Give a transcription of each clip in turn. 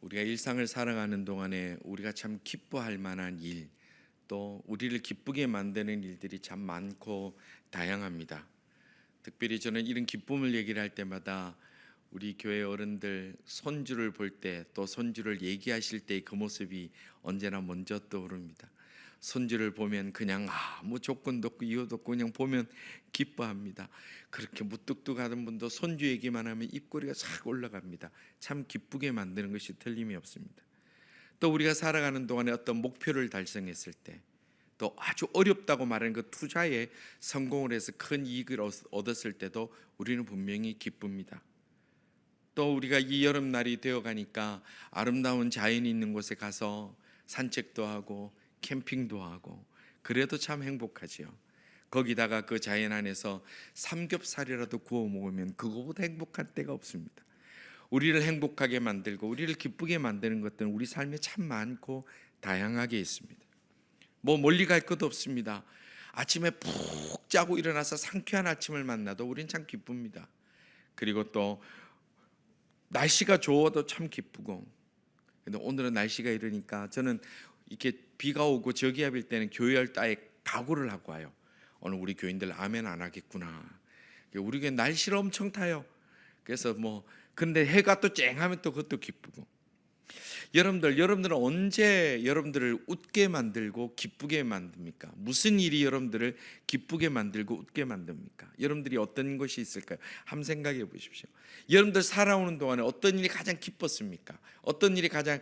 우리가 일상을 살아가는 동안에 우리가 참 기뻐할 만한 일, 또 우리를 기쁘게 만드는 일들이 참 많고 다양합니다. 특별히 저는 이런 기쁨을 얘기를 할 때마다 우리 교회 어른들 손주를 볼 때, 또 손주를 얘기하실 때 그 모습이 언제나 먼저 떠오릅니다. 손주를 보면 그냥 아무 조건도 없고 이유도 없고 그냥 보면 기뻐합니다. 그렇게 무뚝뚝하던 분도 손주 얘기만 하면 입꼬리가 싹 올라갑니다. 참 기쁘게 만드는 것이 틀림이 없습니다. 또 우리가 살아가는 동안에 어떤 목표를 달성했을 때, 또 아주 어렵다고 말하는 그 투자에 성공을 해서 큰 이익을 얻었을 때도 우리는 분명히 기쁩니다. 또 우리가 이 여름날이 되어 가니까 아름다운 자연이 있는 곳에 가서 산책도 하고 캠핑도 하고 그래도 참 행복하지요. 거기다가 그 자연 안에서 삼겹살이라도 구워 먹으면 그거보다 행복한 때가 없습니다. 우리를 행복하게 만들고 우리를 기쁘게 만드는 것들은 우리 삶에 참 많고 다양하게 있습니다. 뭐 멀리 갈 것도 없습니다. 아침에 푹 자고 일어나서 상쾌한 아침을 만나도 우린 참 기쁩니다. 그리고 또 날씨가 좋아도 참 기쁘고, 근데 오늘은 날씨가 이러니까 저는 이렇게 비가 오고 저기압일 때는 교회를 따에 각오를 하고 와요. 오늘 우리 교인들 아멘 안 하겠구나. 우리 교회 날씨를 엄청 타요. 그래서 근데 해가 또 쨍하면 또 그것도 기쁘고. 여러분들은 언제 여러분들을 웃게 만들고 기쁘게 만듭니까? 무슨 일이 여러분들을 기쁘게 만들고 웃게 만듭니까? 여러분들이 어떤 것이 있을까요? 한번 생각해 보십시오. 여러분들 살아오는 동안에 어떤 일이 가장 기뻤습니까? 어떤 일이 가장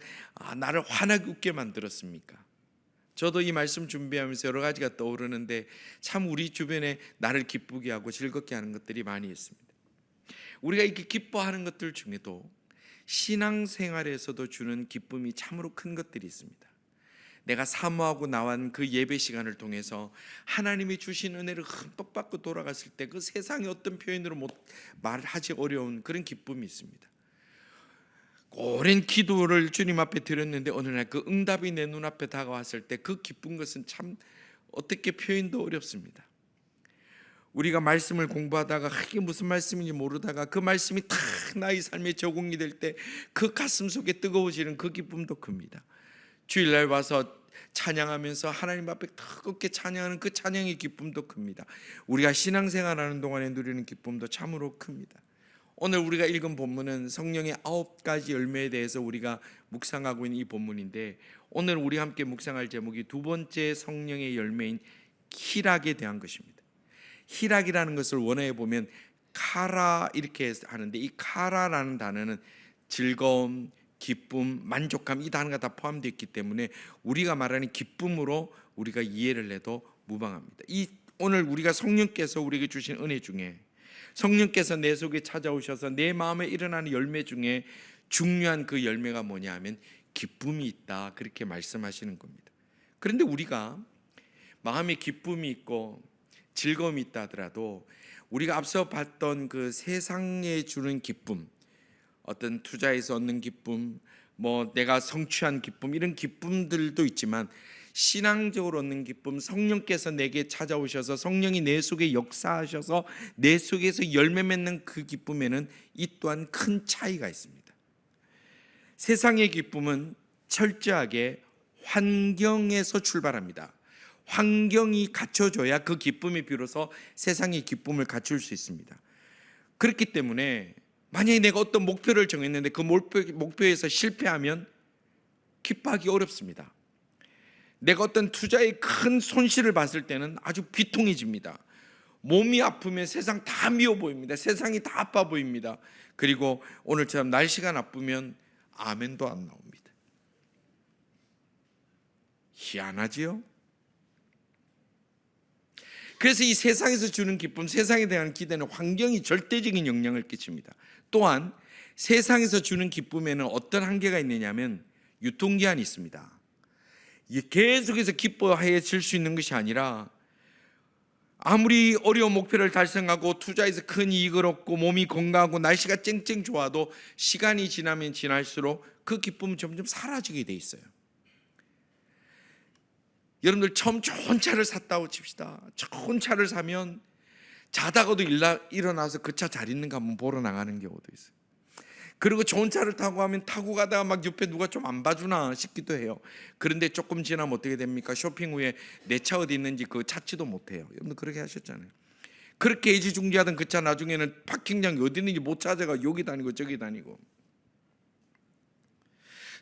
나를 환하게 웃게 만들었습니까? 저도 이 말씀 준비하면서 여러 가지가 떠오르는데 참 우리 주변에 나를 기쁘게 하고 즐겁게 하는 것들이 많이 있습니다. 우리가 이렇게 기뻐하는 것들 중에도 신앙생활에서도 주는 기쁨이 참으로 큰 것들이 있습니다. 내가 사모하고 나온 그 예배 시간을 통해서 하나님이 주신 은혜를 흠뻑 받고 돌아갔을 때 그 세상의 어떤 표현으로 말하기 어려운 그런 기쁨이 있습니다. 오랜 기도를 주님 앞에 드렸는데 어느 날 그 응답이 내 눈앞에 다가왔을 때 그 기쁜 것은 참 어떻게 표현도 어렵습니다. 우리가 말씀을 공부하다가 이게 무슨 말씀인지 모르다가 그 말씀이 탁 나의 삶에 적응이 될 때 그 가슴 속에 뜨거워지는 그 기쁨도 큽니다. 주일날 와서 찬양하면서 하나님 앞에 뜨겁게 찬양하는 그 찬양의 기쁨도 큽니다. 우리가 신앙생활하는 동안에 누리는 기쁨도 참으로 큽니다. 오늘 우리가 읽은 본문은 성령의 9가지 열매에 대해서 우리가 묵상하고 있는 이 본문인데, 오늘 우리 함께 묵상할 제목이 두 번째 성령의 열매인 희락에 대한 것입니다. 희락이라는 것을 원어에 보면 카라 이렇게 하는데, 이 카라라는 단어는 즐거움, 기쁨, 만족감, 이 단어가 다 포함되어 있기 때문에 우리가 말하는 기쁨으로 우리가 이해를 해도 무방합니다. 오늘 우리가 성령께서 우리에게 주신 은혜 중에, 성령께서 내 속에 찾아오셔서 내 마음에 일어나는 열매 중에 중요한 그 열매가 뭐냐 하면 기쁨이 있다, 그렇게 말씀하시는 겁니다. 그런데 우리가 마음에 기쁨이 있고 즐거움이 있다 하더라도 우리가 앞서 봤던 그 세상에 주는 기쁨, 어떤 투자에서 얻는 기쁨, 내가 성취한 기쁨, 이런 기쁨들도 있지만 신앙적으로 얻는 기쁨, 성령께서 내게 찾아오셔서 성령이 내 속에 역사하셔서 내 속에서 열매 맺는 그 기쁨에는 이 또한 큰 차이가 있습니다. 세상의 기쁨은 철저하게 환경에서 출발합니다. 환경이 갖춰져야 그 기쁨이 비로소 세상의 기쁨을 갖출 수 있습니다. 그렇기 때문에 만약에 내가 어떤 목표를 정했는데 그 목표에서 실패하면 기뻐하기 어렵습니다. 내가 어떤 투자에 큰 손실을 봤을 때는 아주 비통해집니다. 몸이 아프면 세상 다 미워 보입니다. 세상이 다 아파 보입니다. 그리고 오늘처럼 날씨가 나쁘면 아멘도 안 나옵니다. 희한하지요? 그래서 이 세상에서 주는 기쁨, 세상에 대한 기대는 환경이 절대적인 영향을 끼칩니다. 또한 세상에서 주는 기쁨에는 어떤 한계가 있느냐면 유통기한이 있습니다. 계속해서 기뻐해질 수 있는 것이 아니라 아무리 어려운 목표를 달성하고 투자해서 큰 이익을 얻고 몸이 건강하고 날씨가 쨍쨍 좋아도 시간이 지나면 지날수록 그 기쁨은 점점 사라지게 돼 있어요. 여러분들 처음 좋은 차를 샀다고 칩시다. 좋은 차를 사면 자다가도 일어나서 그 차 잘 있는가 한번 보러 나가는 경우도 있어요. 그리고 좋은 차를 타고 하면 타고 가다가 막 옆에 누가 좀 안 봐주나 싶기도 해요. 그런데 조금 지나면 어떻게 됩니까? 쇼핑 후에 내 차 어디 있는지 그거 찾지도 못해요. 여러분 그렇게 하셨잖아요. 그렇게 애지중지하던 그 차 나중에는 파킹장이 어디 있는지 못 찾아가 여기 다니고 저기 다니고.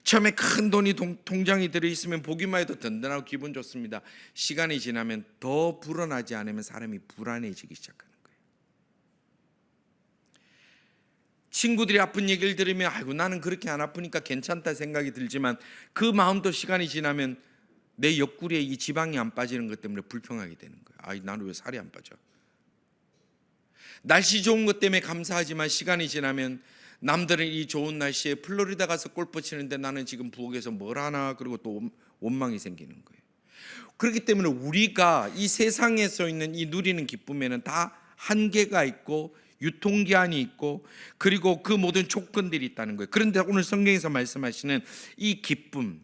처음에 큰 돈이 통장에 들어있으면 보기만 해도 든든하고 기분 좋습니다. 시간이 지나면 더 불어나지 않으면 사람이 불안해지기 시작하는 거예요. 친구들이 아픈 얘기를 들으면 아이고 나는 그렇게 안 아프니까 괜찮다 생각이 들지만 그 마음도 시간이 지나면 내 옆구리에 이 지방이 안 빠지는 것 때문에 불평하게 되는 거예요. 아이 나는 왜 살이 안 빠져? 날씨 좋은 것 때문에 감사하지만 시간이 지나면 남들은 이 좋은 날씨에 플로리다 가서 골프 치는데 나는 지금 부엌에서 뭘 하나, 그리고 또 원망이 생기는 거예요. 그렇기 때문에 우리가 이 세상에서 있는 이 누리는 기쁨에는 다 한계가 있고 유통기한이 있고 그리고 그 모든 조건들이 있다는 거예요. 그런데 오늘 성경에서 말씀하시는 이 기쁨,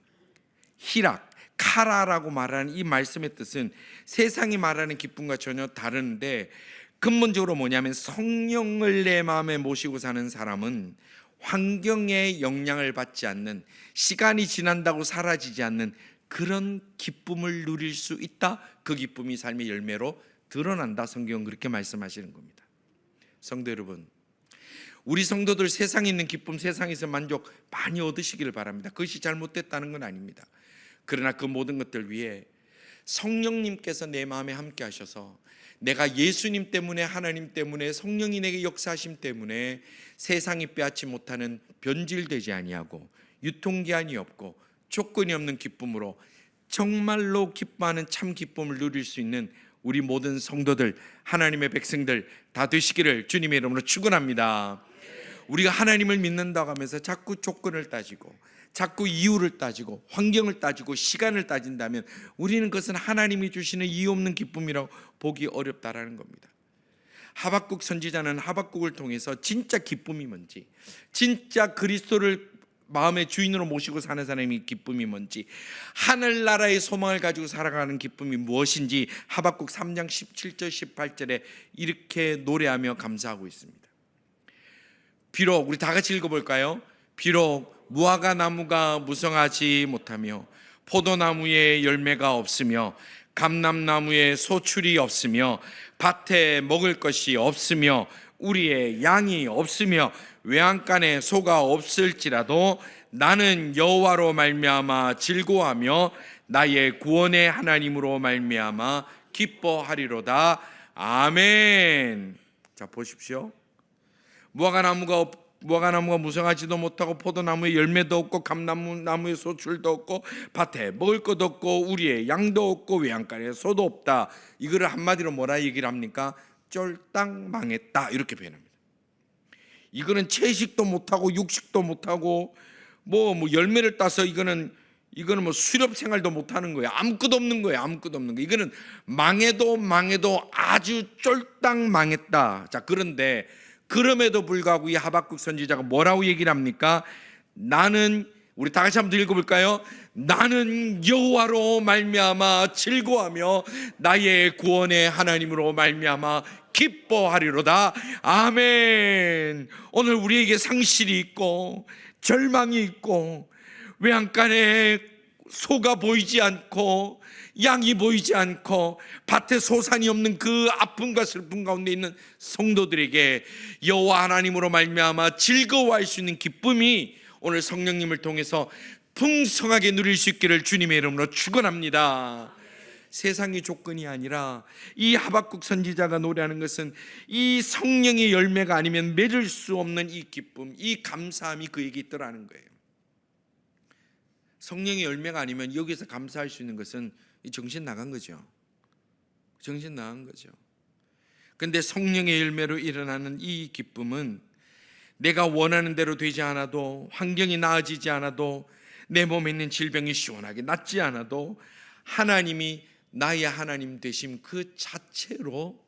희락, 카라라고 말하는 이 말씀의 뜻은 세상이 말하는 기쁨과 전혀 다른데, 근본적으로 뭐냐면 성령을 내 마음에 모시고 사는 사람은 환경의 영향을 받지 않는, 시간이 지난다고 사라지지 않는 그런 기쁨을 누릴 수 있다. 그 기쁨이 삶의 열매로 드러난다. 성경은 그렇게 말씀하시는 겁니다. 성도 여러분, 우리 성도들 세상에 있는 기쁨, 세상에서 만족 많이 얻으시기를 바랍니다. 그것이 잘못됐다는 건 아닙니다. 그러나 그 모든 것들 위해 성령님께서 내 마음에 함께 하셔서 내가 예수님 때문에, 하나님 때문에, 성령이 내게 역사하심 때문에 세상이 빼앗지 못하는 변질되지 아니하고 유통기한이 없고 조건이 없는 기쁨으로 정말로 기뻐하는 참 기쁨을 누릴 수 있는 우리 모든 성도들, 하나님의 백성들 다 되시기를 주님의 이름으로 축원합니다. 우리가 하나님을 믿는다고 하면서 자꾸 조건을 따지고 자꾸 이유를 따지고 환경을 따지고 시간을 따진다면 우리는 그것은 하나님이 주시는 이유 없는 기쁨이라고 보기 어렵다라는 겁니다. 하박국 선지자는 하박국을 통해서 진짜 기쁨이 뭔지, 진짜 그리스도를 마음의 주인으로 모시고 사는 사람이 기쁨이 뭔지, 하늘나라의 소망을 가지고 살아가는 기쁨이 무엇인지 하박국 3장 17절 18절에 이렇게 노래하며 감사하고 있습니다. 비록, 우리 다 같이 읽어볼까요? 비록 무화과 나무가 무성하지 못하며 포도나무에 열매가 없으며 감람나무에 소출이 없으며 밭에 먹을 것이 없으며 우리의 양이 없으며 외양간에 소가 없을지라도 나는 여호와로 말미암아 즐거워하며 나의 구원의 하나님으로 말미암아 기뻐하리로다. 아멘. 자, 보십시오. 무화과나무가 무성하지도 못하고 포도나무에 열매도 없고 감람나무에 소출도 없고 밭에 먹을 것도 없고 우리의 양도 없고 외양간에 소도 없다. 이거를 한마디로 뭐라 얘기를 합니까? 쫄딱 망했다, 이렇게 표현합니다. 이거는 채식도 못하고 육식도 못하고 뭐 열매를 따서 이거는 뭐 수렵 생활도 못하는 거예요. 아무것도 없는 거예요. 아무것도 없는 거예요. 이거는 망해도 아주 쫄딱 망했다. 자, 그런데 그럼에도 불구하고 이 하박국 선지자가 뭐라고 얘기를 합니까? 나는, 우리 다 같이 한번 읽어볼까요? 나는 여호와로 말미암아 즐거워하며 나의 구원의 하나님으로 말미암아 기뻐하리로다. 아멘. 오늘 우리에게 상실이 있고 절망이 있고 외양간에 소가 보이지 않고 양이 보이지 않고 밭에 소산이 없는 그 아픔과 슬픔 가운데 있는 성도들에게 여호와 하나님으로 말미암아 즐거워할 수 있는 기쁨이 오늘 성령님을 통해서 풍성하게 누릴 수 있기를 주님의 이름으로 축원합니다. 세상의 조건이 아니라 이 하박국 선지자가 노래하는 것은 이 성령의 열매가 아니면 맺을 수 없는 이 기쁨, 이 감사함이 그에게 있더라는 거예요. 성령의 열매가 아니면 여기서 감사할 수 있는 것은 정신 나간 거죠. 정신 나간 거죠. 그런데 성령의 열매로 일어나는 이 기쁨은 내가 원하는 대로 되지 않아도, 환경이 나아지지 않아도, 내 몸에 있는 질병이 시원하게 낫지 않아도 하나님이 나의 하나님 되심 그 자체로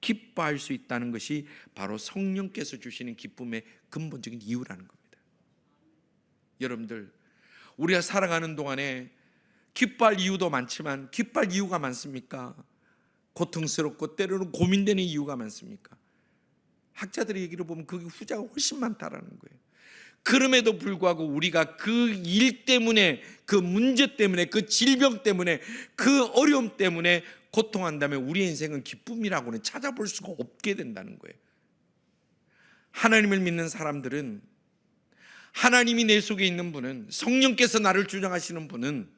기뻐할 수 있다는 것이 바로 성령께서 주시는 기쁨의 근본적인 이유라는 겁니다. 여러분들, 우리가 살아가는 동안에 기뻐할 이유도 많지만 기뻐할 이유가 많습니까? 고통스럽고 때로는 고민되는 이유가 많습니까? 학자들의 얘기를 보면 그 후자가 훨씬 많다라는 거예요. 그럼에도 불구하고 우리가 그 일 때문에, 그 문제 때문에, 그 질병 때문에, 그 어려움 때문에 고통한다면 우리의 인생은 기쁨이라고는 찾아볼 수가 없게 된다는 거예요. 하나님을 믿는 사람들은, 하나님이 내 속에 있는 분은, 성령께서 나를 주장하시는 분은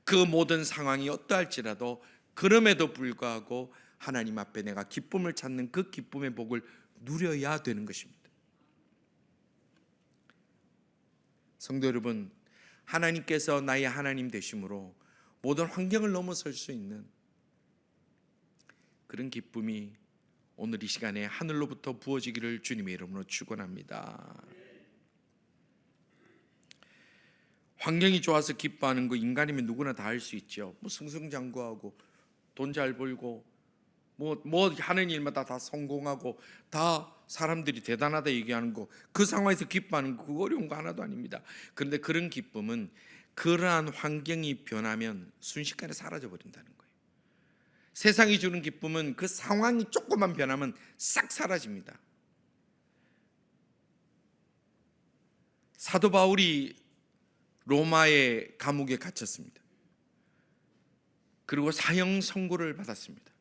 그 모든 상황이 어떠할지라도 그럼에도 불구하고 하나님 앞에 내가 기쁨을 찾는 그 기쁨의 복을 누려야 되는 것입니다. 성도 여러분, 하나님께서 나의 하나님 되심으로 모든 환경을 넘어설 수 있는 그런 기쁨이 오늘 이 시간에 하늘로부터 부어지기를 주님의 이름으로 축원합니다. 환경이 좋아서 기뻐하는 거 인간이면 누구나 다 할 수 있죠. 뭐 승승장구하고 돈 잘 벌고 뭐 하는 일마다 다 성공하고 다 사람들이 대단하다 얘기하는 거, 그 상황에서 기뻐하는 거, 그거 어려운 거 하나도 아닙니다. 그런데 그런 기쁨은 그러한 환경이 변하면 순식간에 사라져 버린다는 거예요. 세상이 주는 기쁨은 그 상황이 조금만 변하면 싹 사라집니다. 사도 바울이 로마의 감옥에 갇혔습니다. 그리고 사형 선고를 받았습니다.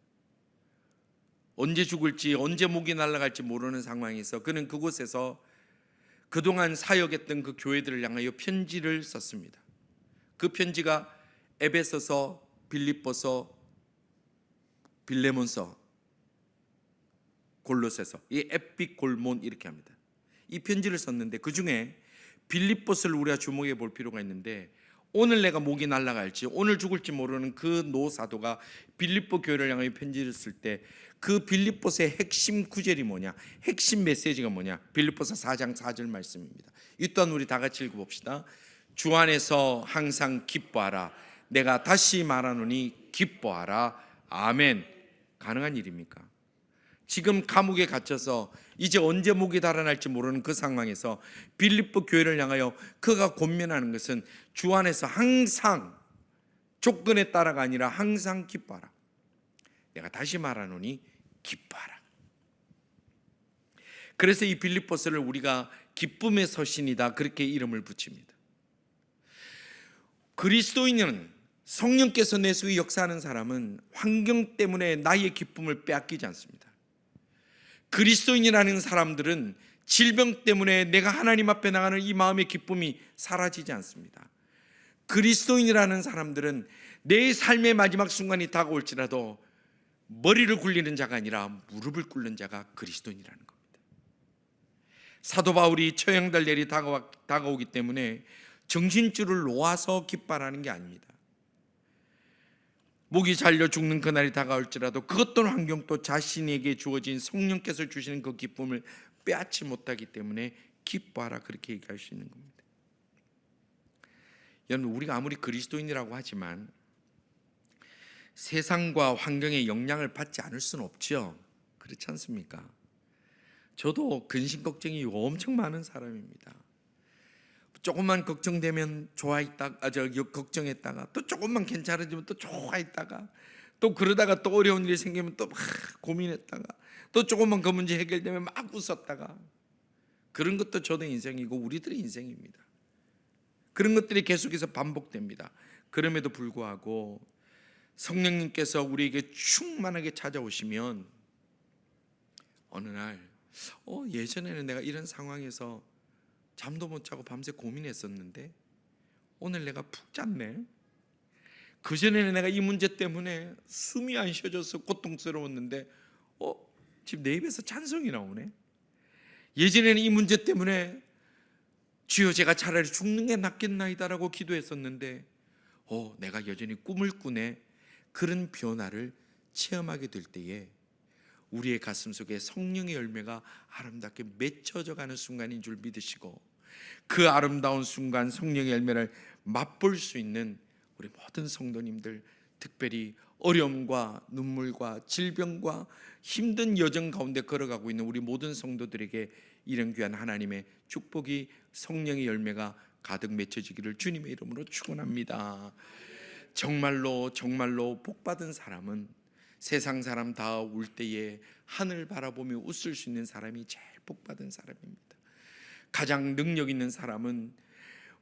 언제 죽을지, 언제 목이 날아갈지 모르는 상황에서 그는 그곳에서 그동안 사역했던 그 교회들을 향하여 편지를 썼습니다. 그 편지가 에베소서, 빌립보서, 빌레몬서, 골로새서, 이 에피골몬 이렇게 합니다. 이 편지를 썼는데 그 중에 빌립보서를 우리가 주목해 볼 필요가 있는데, 오늘 내가 목이 날아갈지, 오늘 죽을지 모르는 그 노사도가 빌립보 교회를 향하여 편지를 쓸 때 그 빌립보서의 핵심 구절이 뭐냐, 핵심 메시지가 뭐냐, 빌립보서 4장 4절 말씀입니다. 이 또한 우리 다 같이 읽어봅시다. 주 안에서 항상 기뻐하라. 내가 다시 말하노니 기뻐하라. 아멘. 가능한 일입니까? 지금 감옥에 갇혀서 이제 언제 목이 달아날지 모르는 그 상황에서 빌립보 교회를 향하여 그가 권면하는 것은 주 안에서 항상, 조건에 따라가 아니라 항상 기뻐하라. 내가 다시 말하노니 기뻐하라. 그래서 이 빌립보서를 우리가 기쁨의 서신이다, 그렇게 이름을 붙입니다. 그리스도인은, 성령께서 내 속에 역사하는 사람은 환경 때문에 나의 기쁨을 빼앗기지 않습니다. 그리스도인이라는 사람들은 질병 때문에 내가 하나님 앞에 나가는 이 마음의 기쁨이 사라지지 않습니다. 그리스도인이라는 사람들은 내 삶의 마지막 순간이 다가올지라도 머리를 굴리는 자가 아니라 무릎을 꿇는 자가 그리스도인이라는 겁니다. 사도 바울이 처형될 날이 다가오기 때문에 정신줄을 놓아서 기뻐하는 게 아닙니다. 목이 잘려 죽는 그날이 다가올지라도 그 어떤 환경도 자신에게 주어진 성령께서 주시는 그 기쁨을 빼앗지 못하기 때문에 기뻐하라, 그렇게 얘기할 수 있는 겁니다. 여러분, 우리가 아무리 그리스도인이라고 하지만 세상과 환경의 영향을 받지 않을 수는 없죠. 그렇지 않습니까? 저도 근심 걱정이 엄청 많은 사람입니다. 조금만 걱정되면 걱정했다가 또 조금만 괜찮아지면 또 좋아했다가 또 그러다가 또 어려운 일이 생기면 또 막 고민했다가 또 조금만 그 문제 해결되면 막 웃었다가, 그런 것도 저도 인생이고 우리들의 인생입니다. 그런 것들이 계속해서 반복됩니다. 그럼에도 불구하고 성령님께서 우리에게 충만하게 찾아오시면 어느 날 예전에는 내가 이런 상황에서 잠도 못 자고 밤새 고민했었는데 오늘 내가 푹 잤네. 그전에는 내가 이 문제 때문에 숨이 안 쉬어져서 고통스러웠는데 지금 내 입에서 찬송이 나오네. 예전에는 이 문제 때문에 주여 제가 차라리 죽는 게 낫겠나이다라고 기도했었는데 내가 여전히 꿈을 꾸네. 그런 변화를 체험하게 될 때에 우리의 가슴 속에 성령의 열매가 아름답게 맺혀져 가는 순간인 줄 믿으시고, 그 아름다운 순간 성령의 열매를 맛볼 수 있는 우리 모든 성도님들, 특별히 어려움과 눈물과 질병과 힘든 여정 가운데 걸어가고 있는 우리 모든 성도들에게 이런 귀한 하나님의 축복이, 성령의 열매가 가득 맺혀지기를 주님의 이름으로 축원합니다. 정말로 복받은 사람은 세상 사람 다 울 때에 하늘 바라보며 웃을 수 있는 사람이 제일 복받은 사람입니다. 가장 능력 있는 사람은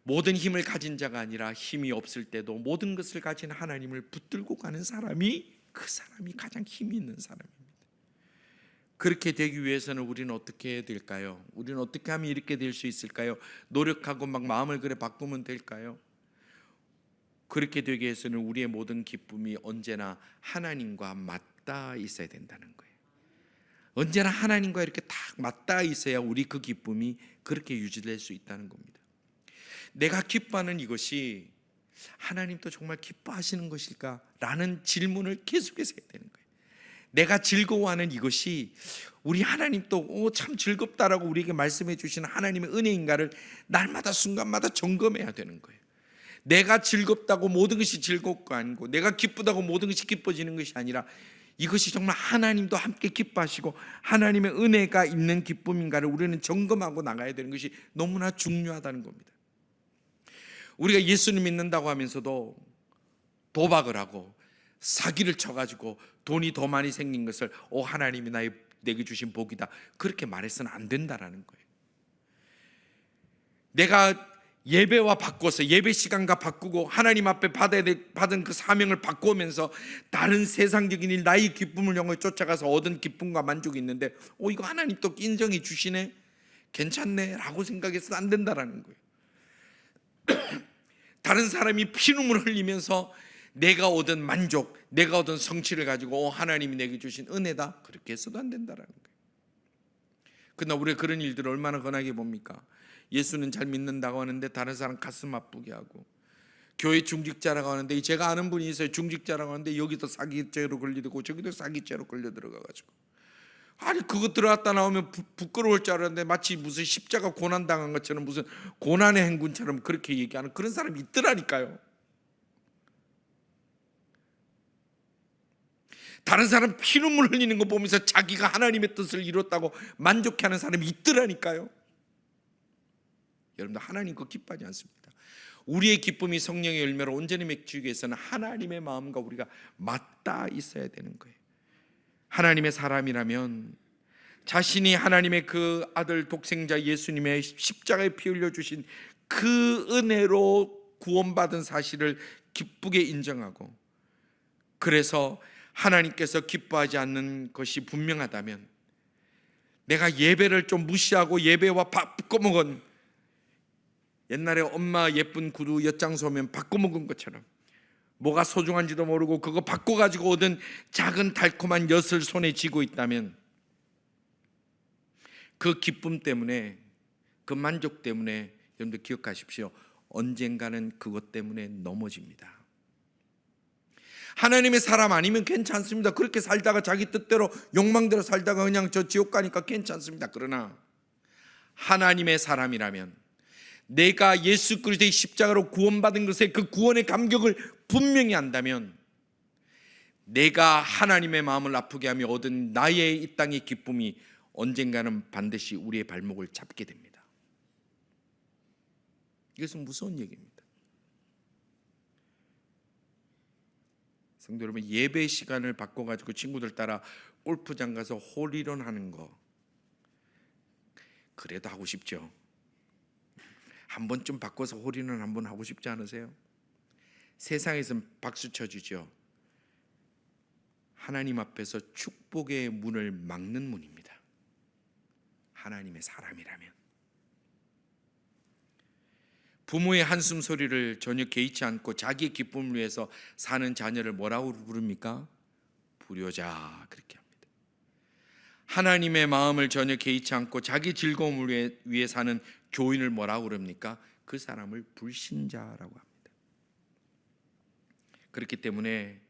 모든 힘을 가진 자가 아니라 힘이 없을 때도 모든 것을 가진 하나님을 붙들고 가는 사람이, 그 사람이 가장 힘이 있는 사람입니다. 그렇게 되기 위해서는 우리는 어떻게 해야 될까요? 우리는 어떻게 하면 이렇게 될 수 있을까요? 노력하고 막 마음을 그래 바꾸면 될까요? 그렇게 되기 위해서는 우리의 모든 기쁨이 언제나 하나님과 맞닿아 있어야 된다는 거예요. 언제나 하나님과 이렇게 딱 맞닿아 있어야 우리 그 기쁨이 그렇게 유지될 수 있다는 겁니다. 내가 기뻐하는 이것이 하나님도 정말 기뻐하시는 것일까? 라는 질문을 계속해서 해야 되는 거예요. 내가 즐거워하는 이것이 우리 하나님도 참 즐겁다라고 우리에게 말씀해 주시는 하나님의 은혜인가를 날마다 순간마다 점검해야 되는 거예요. 내가 즐겁다고 모든 것이 즐겁고 아니고, 내가 기쁘다고 모든 것이 기뻐지는 것이 아니라, 이것이 정말 하나님도 함께 기뻐하시고 하나님의 은혜가 있는 기쁨인가를 우리는 점검하고 나가야 되는 것이 너무나 중요하다는 겁니다. 우리가 예수님 믿는다고 하면서도 도박을 하고 사기를 쳐가지고 돈이 더 많이 생긴 것을 하나님이 내게 주신 복이다, 그렇게 말해서는 안 된다라는 거예요. 내가 예배와 바꿔서 예배 시간과 바꾸고 하나님 앞에 받은 그 사명을 바꾸면서 다른 세상적인 일, 나의 기쁨을 향해 쫓아가서 얻은 기쁨과 만족이 있는데 이거 하나님 또 인정해 주시네, 괜찮네 라고 생각해서는 안 된다라는 거예요. 다른 사람이 피눈물 흘리면서 내가 얻은 만족, 내가 얻은 성취를 가지고 하나님이 내게 주신 은혜다, 그렇게 해서도 안 된다라는 거예요. 그러나 우리가 그런 일들을 얼마나 흔하게 봅니까? 예수는 잘 믿는다고 하는데 다른 사람 가슴 아프게 하고, 교회 중직자라고 하는데, 제가 아는 분이 있어요. 중직자라고 하는데 여기도 사기죄로 걸리고 저기도 사기죄로 걸려 들어가가지고, 아니 그거 들어갔다 나오면 부끄러울 줄 알았는데 마치 무슨 십자가 고난당한 것처럼, 무슨 고난의 행군처럼 그렇게 얘기하는 그런 사람이 있더라니까요. 다른 사람 피눈물 흘리는 거 보면서 자기가 하나님의 뜻을 이뤘다고 만족해하는 사람이 있더라니까요. 여러분들, 하나님 그거 기뻐하지 않습니다. 우리의 기쁨이 성령의 열매로 온전히 맺히기 위해서는 하나님의 마음과 우리가 맞닿아 있어야 되는 거예요. 하나님의 사람이라면 자신이 하나님의 그 아들 독생자 예수님의 십자가에 피 흘려 주신 그 은혜로 구원받은 사실을 기쁘게 인정하고, 그래서 하나님께서 기뻐하지 않는 것이 분명하다면, 내가 예배를 좀 무시하고 예배와 바꿔먹은, 옛날에 엄마 예쁜 구두 엿장소면 바꿔먹은 것처럼 뭐가 소중한지도 모르고 그거 바꿔가지고 얻은 작은 달콤한 엿을 손에 쥐고 있다면, 그 기쁨 때문에, 그 만족 때문에 여러분들 기억하십시오, 언젠가는 그것 때문에 넘어집니다. 하나님의 사람 아니면 괜찮습니다. 그렇게 살다가 자기 뜻대로 욕망대로 살다가 그냥 저 지옥 가니까 괜찮습니다. 그러나 하나님의 사람이라면, 내가 예수 그리스도의 십자가로 구원받은 것에 그 구원의 감격을 분명히 안다면, 내가 하나님의 마음을 아프게 하며 얻은 나의 이 땅의 기쁨이 언젠가는 반드시 우리의 발목을 잡게 됩니다. 이것은 무서운 얘기입니다. 성도 여러분, 예배 시간을 바꿔가지고 친구들 따라 골프장 가서 홀이론 하는 거, 그래도 하고 싶죠. 한 번쯤 바꿔서 홀이론 한번 하고 싶지 않으세요? 세상에서는 박수 쳐주죠. 하나님 앞에서 축복의 문을 막는 문입니다. 하나님의 사람이라면. 부모의 한숨 소리를 전혀 개의치 않고 자기의 기쁨을 위해서 사는 자녀를 뭐라고 부릅니까? 불효자, 그렇게 합니다. 하나님의 마음을 전혀 개의치 않고 자기 즐거움을 위해 사는 교인을 뭐라고 그럽니까? 그 사람을 불신자라고 합니다. 그렇기 때문에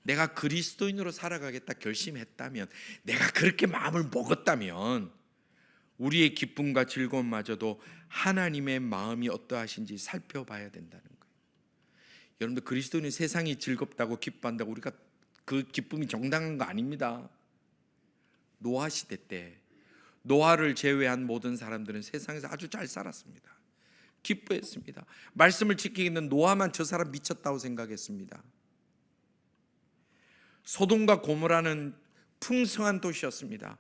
내가 그리스도인으로 살아가겠다 결심했다면, 내가 그렇게 마음을 먹었다면, 우리의 기쁨과 즐거움마저도 하나님의 마음이 어떠하신지 살펴봐야 된다는 거예요. 여러분들, 그리스도인은 세상이 즐겁다고 기뻐한다고 우리가 그 기쁨이 정당한 거 아닙니다. 노아 시대 때 노아를 제외한 모든 사람들은 세상에서 아주 잘 살았습니다. 기뻐했습니다. 말씀을 지키는 노아만 저 사람 미쳤다고 생각했습니다. 소돔과 고모라는 풍성한 도시였습니다.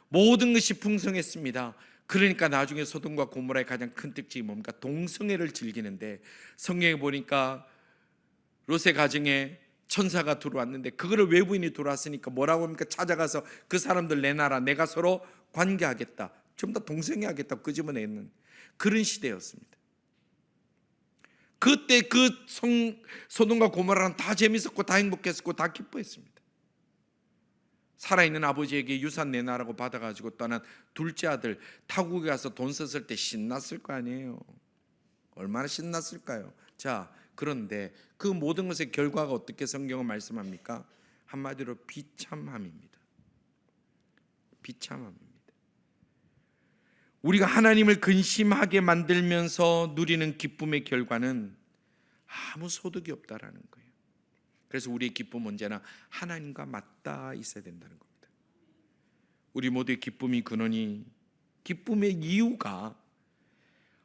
모든 것이 풍성했습니다. 그러니까 나중에 소돔과 고모라의 가장 큰 특징이 뭡니까? 동성애를 즐기는데, 성경에 보니까 롯의 가정에 천사가 들어왔는데 그거를 외부인이 들어왔으니까 뭐라고 합니까? 찾아가서 그 사람들 내놔라, 내가 서로 관계하겠다, 전부 다 동성애하겠다고 끄집어내는 그런 시대였습니다. 그때 그 소돔과 고모라는 다 재밌었고 다 행복했었고 다 기뻐했습니다. 살아있는 아버지에게 유산 내놔라고 받아가지고 떠난 둘째 아들 타국에 가서 돈 썼을 때 신났을 거 아니에요. 얼마나 신났을까요? 자, 그런데 그 모든 것의 결과가 어떻게 성경은 말씀합니까? 한마디로 비참함입니다. 비참함입니다. 우리가 하나님을 근심하게 만들면서 누리는 기쁨의 결과는 아무 소득이 없다라는 거예요. 그래서 우리의 기쁨은 언제나 하나님과 맞닿아 있어야 된다는 겁니다. 우리 모두의 기쁨이 근원이, 기쁨의 이유가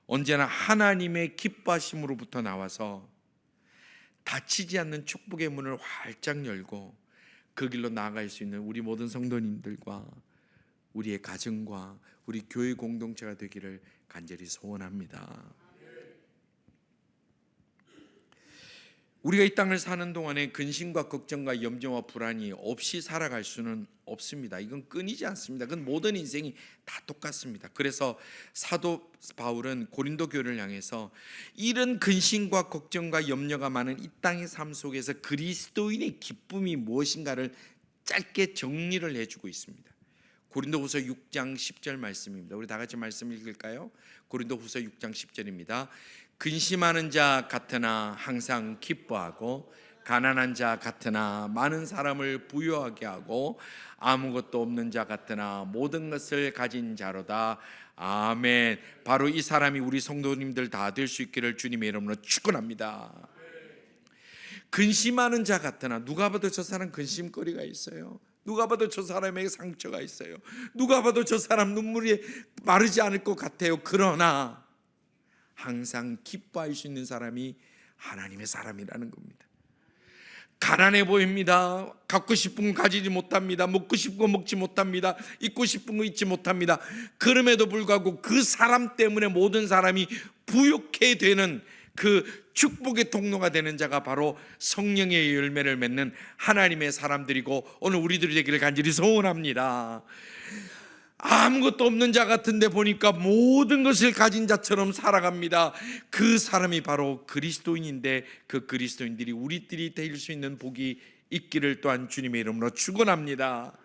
언제나 하나님의 기뻐하심으로부터 나와서 닫히지 않는 축복의 문을 활짝 열고 그 길로 나아갈 수 있는 우리 모든 성도님들과 우리의 가정과 우리 교회 공동체가 되기를 간절히 소원합니다. 우리가 이 땅을 사는 동안에 근심과 걱정과 염려와 불안이 없이 살아갈 수는 없습니다. 이건 끊이지 않습니다. 그건 모든 인생이 다 똑같습니다. 그래서 사도 바울은 고린도 교회를 향해서 이런 근심과 걱정과 염려가 많은 이 땅의 삶 속에서 그리스도인의 기쁨이 무엇인가를 짧게 정리를 해주고 있습니다. 고린도후서 6장 10절 말씀입니다. 우리 다 같이 말씀 읽을까요? 고린도후서 6장 10절입니다. 근심하는 자 같으나 항상 기뻐하고 가난한 자 같으나 많은 사람을 부유하게 하고 아무것도 없는 자 같으나 모든 것을 가진 자로다. 아멘. 바로 이 사람이 우리 성도님들 다 될 수 있기를 주님의 이름으로 축원합니다. 근심하는 자 같으나, 누가 봐도 저 사람 근심거리가 있어요. 누가 봐도 저 사람에게 상처가 있어요. 누가 봐도 저 사람 눈물이 마르지 않을 것 같아요. 그러나 항상 기뻐할 수 있는 사람이 하나님의 사람이라는 겁니다. 가난해 보입니다. 갖고 싶은 거 가지지 못합니다. 먹고 싶은 거 먹지 못합니다. 입고 싶은 거 입지 못합니다. 그럼에도 불구하고 그 사람 때문에 모든 사람이 부욕해 되는 그 축복의 통로가 되는 자가 바로 성령의 열매를 맺는 하나님의 사람들이고, 오늘 우리들이 되기를 간절히 소원합니다. 아무것도 없는 자 같은데 보니까 모든 것을 가진 자처럼 살아갑니다. 그 사람이 바로 그리스도인인데, 그 그리스도인들이 우리들이 될 수 있는 복이 있기를 또한 주님의 이름으로 축원합니다.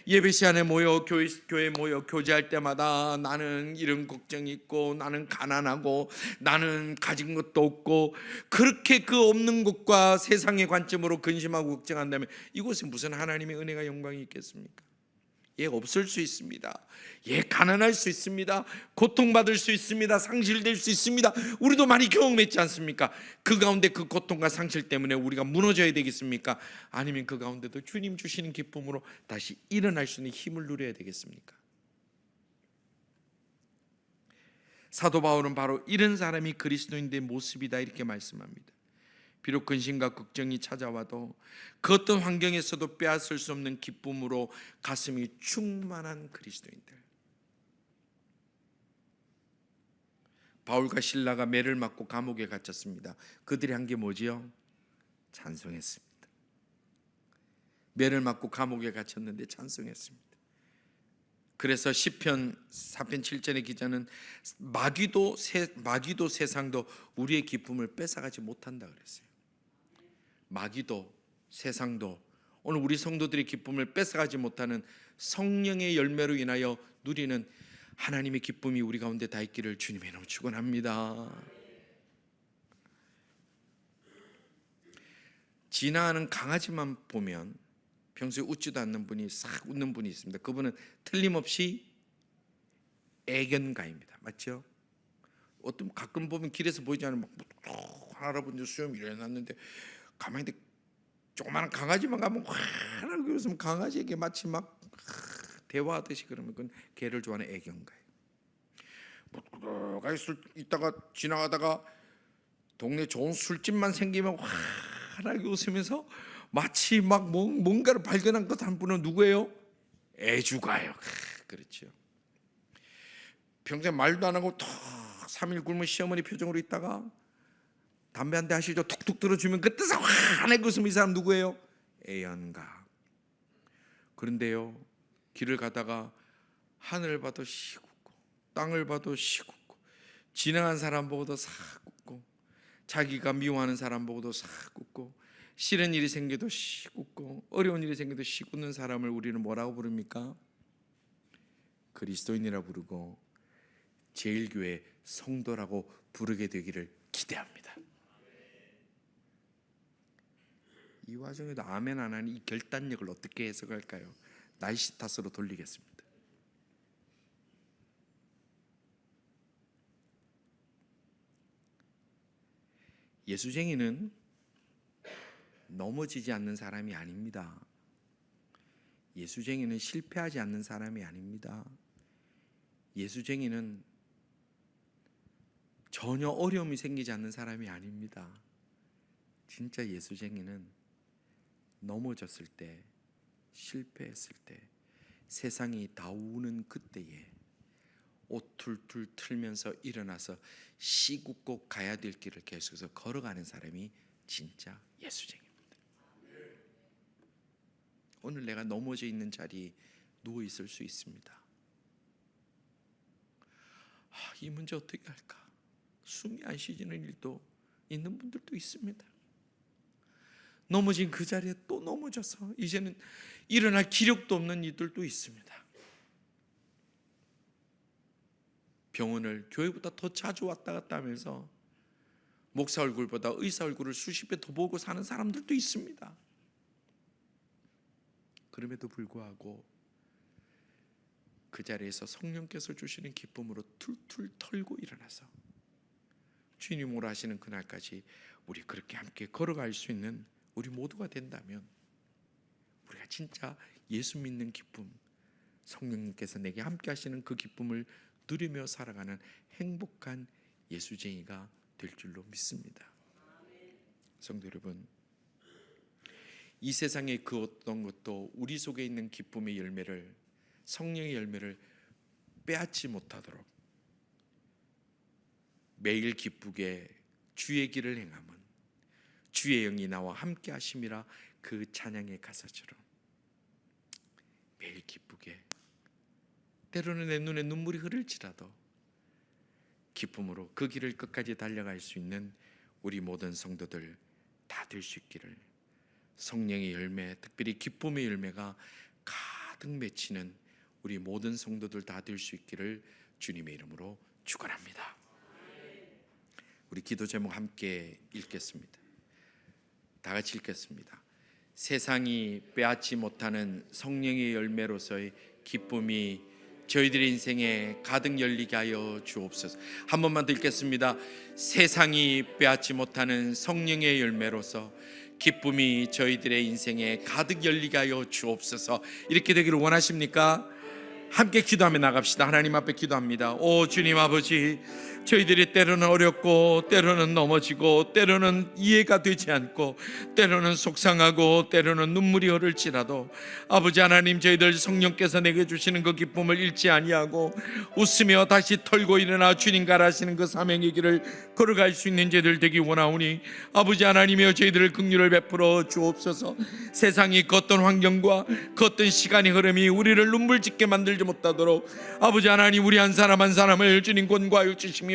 예배 시간에 모여 교회 모여 교제할 때마다 나는 이런 걱정이 있고, 나는 가난하고, 나는 가진 것도 없고, 그렇게 그 없는 것과 세상의 관점으로 근심하고 걱정한다면 이곳에 무슨 하나님의 은혜가 영광이 있겠습니까? 예, 없을 수 있습니다. 예, 가난할 수 있습니다. 고통받을 수 있습니다. 상실될 수 있습니다. 우리도 많이 경험했지 않습니까? 그 가운데 그 고통과 상실 때문에 우리가 무너져야 되겠습니까? 아니면 그 가운데도 주님 주시는 기쁨으로 다시 일어날 수 있는 힘을 누려야 되겠습니까? 사도 바울은 바로 이런 사람이 그리스도인의 모습이다 이렇게 말씀합니다. 비록 근심과 걱정이 찾아와도 그 어떤 환경에서도 빼앗을 수 없는 기쁨으로 가슴이 충만한 그리스도인들. 바울과 실라가 매를 맞고 감옥에 갇혔습니다. 그들이 한 게 뭐지요? 찬송했습니다. 매를 맞고 감옥에 갇혔는데 찬송했습니다. 그래서 시편 4편 7절의 기자는 마귀도 세상도 우리의 기쁨을 뺏어가지 못한다 그랬어요. 마귀도 세상도 오늘 우리 성도들의 기쁨을 뺏어가지 못하는 성령의 열매로 인하여 누리는 하나님의 기쁨이 우리 가운데 다 있기를 주님의 이름으로 축원합니다. 진화하는 강아지만 보면 평소에 웃지도 않는 분이 싹 웃는 분이 있습니다. 그분은 틀림없이 애견가입니다. 맞죠? 어떤 가끔 보면 길에서 보이지 않으면 막 할아버지 수염 일어났는데 가만히 조그마한 강아지만 가면 환하게 웃으면 강아지에게 마치 막 대화하듯이, 그러면 그건 개를 좋아하는 애견가예요. 이따가 지나가다가 동네 좋은 술집만 생기면 환하게 웃으면서 마치 막 뭔가를 발견한 것 한 분은 누구예요? 애주가요. 그렇죠. 평생 말도 안 하고 턱 3일 굶은 시어머니 표정으로 있다가 담배 한 대 하시죠. 툭툭 들어주면 그때서 환하게 웃으면 이 사람 누구예요? 애연가. 그런데요, 길을 가다가 하늘을 봐도 시굽고 땅을 봐도 시굽고 지나간 사람 보고도 사굽고 자기가 미워하는 사람 보고도 사굽고 싫은 일이 생겨도 시굽고 어려운 일이 생겨도 시굽는 사람을 우리는 뭐라고 부릅니까? 그리스도인이라 부르고 제일교회 성도라고 부르게 되기를 기대합니다. 이 와중에도 아멘 안 하니 이 결단력을 어떻게 해석할까요? 날씨 탓으로 돌리겠습니다. 예수쟁이는 넘어지지 않는 사람이 아닙니다. 예수쟁이는 실패하지 않는 사람이 아닙니다. 예수쟁이는 전혀 어려움이 생기지 않는 사람이 아닙니다. 진짜 예수쟁이는 넘어졌을 때, 실패했을 때, 세상이 다 우는 그때에 옷 툴툴 틀면서 일어나서 시굽고 가야 될 길을 계속해서 걸어가는 사람이 진짜 예수쟁이입니다. 오늘 내가 넘어져 있는 자리에 누워 있을 수 있습니다. 이 문제 어떻게 할까? 숨이 안 쉬지는 일도 있는 분들도 있습니다. 넘어진 그 자리에 또 넘어져서 이제는 일어날 기력도 없는 이들도 있습니다. 병원을 교회보다 더 자주 왔다 갔다 하면서 목사 얼굴보다 의사 얼굴을 수십 배 더 보고 사는 사람들도 있습니다. 그럼에도 불구하고 그 자리에서 성령께서 주시는 기쁨으로 툴툴 털고 일어나서 주님이 오라 하시는 그날까지 우리 그렇게 함께 걸어갈 수 있는 우리 모두가 된다면 우리가 진짜 예수 믿는 기쁨, 성령님께서 내게 함께 하시는 그 기쁨을 누리며 살아가는 행복한 예수쟁이가 될 줄로 믿습니다. 성도 여러분, 이 세상의 그 어떤 것도 우리 속에 있는 기쁨의 열매를, 성령의 열매를 빼앗지 못하도록 매일 기쁘게 주의 길을 행함은 주의 영이 나와 함께 하심이라 그 찬양의 가사처럼 매일 기쁘게, 때로는 내 눈에 눈물이 흐를지라도 기쁨으로 그 길을 끝까지 달려갈 수 있는 우리 모든 성도들 다 될 수 있기를, 성령의 열매, 특별히 기쁨의 열매가 가득 맺히는 우리 모든 성도들 다 될 수 있기를 주님의 이름으로 축원합니다. 우리 기도 제목 함께 읽겠습니다. 다 같이 읽겠습니다. 세상이 빼앗지 못하는 성령의 열매로서의 기쁨이 저희들의 인생에 가득 열리게 하여 주옵소서. 한 번만 더 읽겠습니다. 세상이 빼앗지 못하는 성령의 열매로서 기쁨이 저희들의 인생에 가득 열리게 하여 주옵소서. 이렇게 되기를 원하십니까? 함께 기도하며 나갑시다. 하나님 앞에 기도합니다. 오 주님 아버지, 저희들이 때로는 어렵고 때로는 넘어지고 때로는 이해가 되지 않고 때로는 속상하고 때로는 눈물이 흐를지라도 아버지 하나님, 저희들 성령께서 내게 주시는 그 기쁨을 잃지 아니하고 웃으며 다시 털고 일어나 주님과 하시는 그 사명의 길을 걸어갈 수 있는 저희들 되기 원하오니 아버지 하나님이여 저희들을 긍휼을 베풀어 주옵소서. 세상이 그 어떤 환경과 그 어떤 시간의 흐름이 우리를 눈물 짓게 만들지 못하도록 아버지 하나님, 우리 한 사람 한 사람을 주님 권고하여 주시며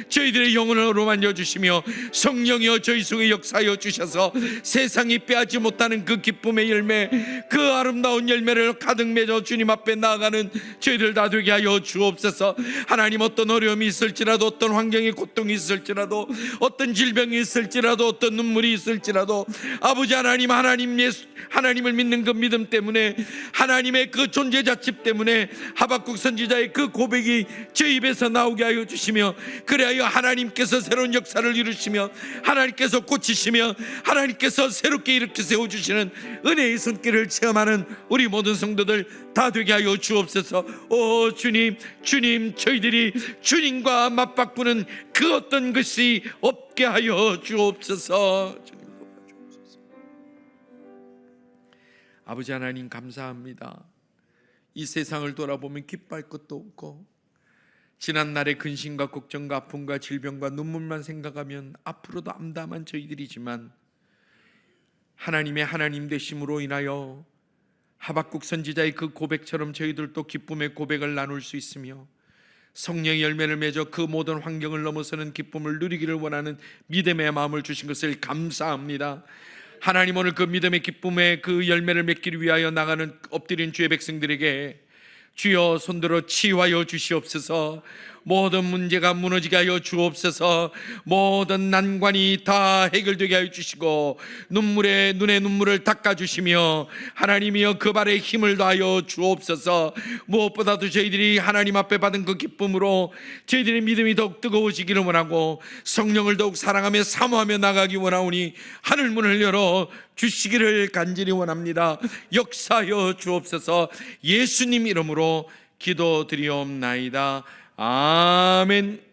저희들의 영혼을 어루만져 주시며 성령이여 저희 속에 역사하여 주셔서 세상이 빼앗지 못하는 그 기쁨의 열매, 그 아름다운 열매를 가득 맺어 주님 앞에 나아가는 저희들 다 되게 하여 주옵소서. 하나님, 어떤 어려움이 있을지라도, 어떤 환경의 고통이 있을지라도, 어떤 질병이 있을지라도, 어떤 눈물이 있을지라도 아버지 하나님, 하나님을 믿는 그 믿음 때문에, 하나님의 그 존재 자체 때문에 하박국 선지자의 그 고백이 저 입에서 나오게 하여 주시며, 그래야 하나님께서 새로운 역사를 이루시며 하나님께서 고치시며 하나님께서 새롭게 이렇게 세워주시는 은혜의 손길을 체험하는 우리 모든 성도들 다 되게 하여 주옵소서. 오 주님, 주님, 저희들이 주님과 맞바꾸는 그 어떤 것이 없게 하여 주옵소서. 아버지 하나님 감사합니다. 이 세상을 돌아보면 기뻐할 것도 없고 지난날의 근심과 걱정과 아픔과 질병과 눈물만 생각하면 앞으로도 암담한 저희들이지만 하나님의 하나님 되심으로 인하여 하박국 선지자의 그 고백처럼 저희들도 기쁨의 고백을 나눌 수 있으며 성령의 열매를 맺어 그 모든 환경을 넘어서는 기쁨을 누리기를 원하는 믿음의 마음을 주신 것을 감사합니다. 하나님, 오늘 그 믿음의 기쁨의 그 열매를 맺기를 위하여 나가는 엎드린 주의 백성들에게 주여 손들어 치유하여 주시옵소서. 모든 문제가 무너지게 하여 주옵소서. 모든 난관이 다 해결되게 하여 주시고 눈에 눈물을 닦아주시며 하나님이여 그 발에 힘을 더하여 주옵소서. 무엇보다도 저희들이 하나님 앞에 받은 그 기쁨으로 저희들의 믿음이 더욱 뜨거워지기를 원하고 성령을 더욱 사랑하며 사모하며 나가기 원하오니 하늘문을 열어 주시기를 간절히 원합니다. 역사하여 주옵소서. 예수님 이름으로 기도드리옵나이다. 아멘.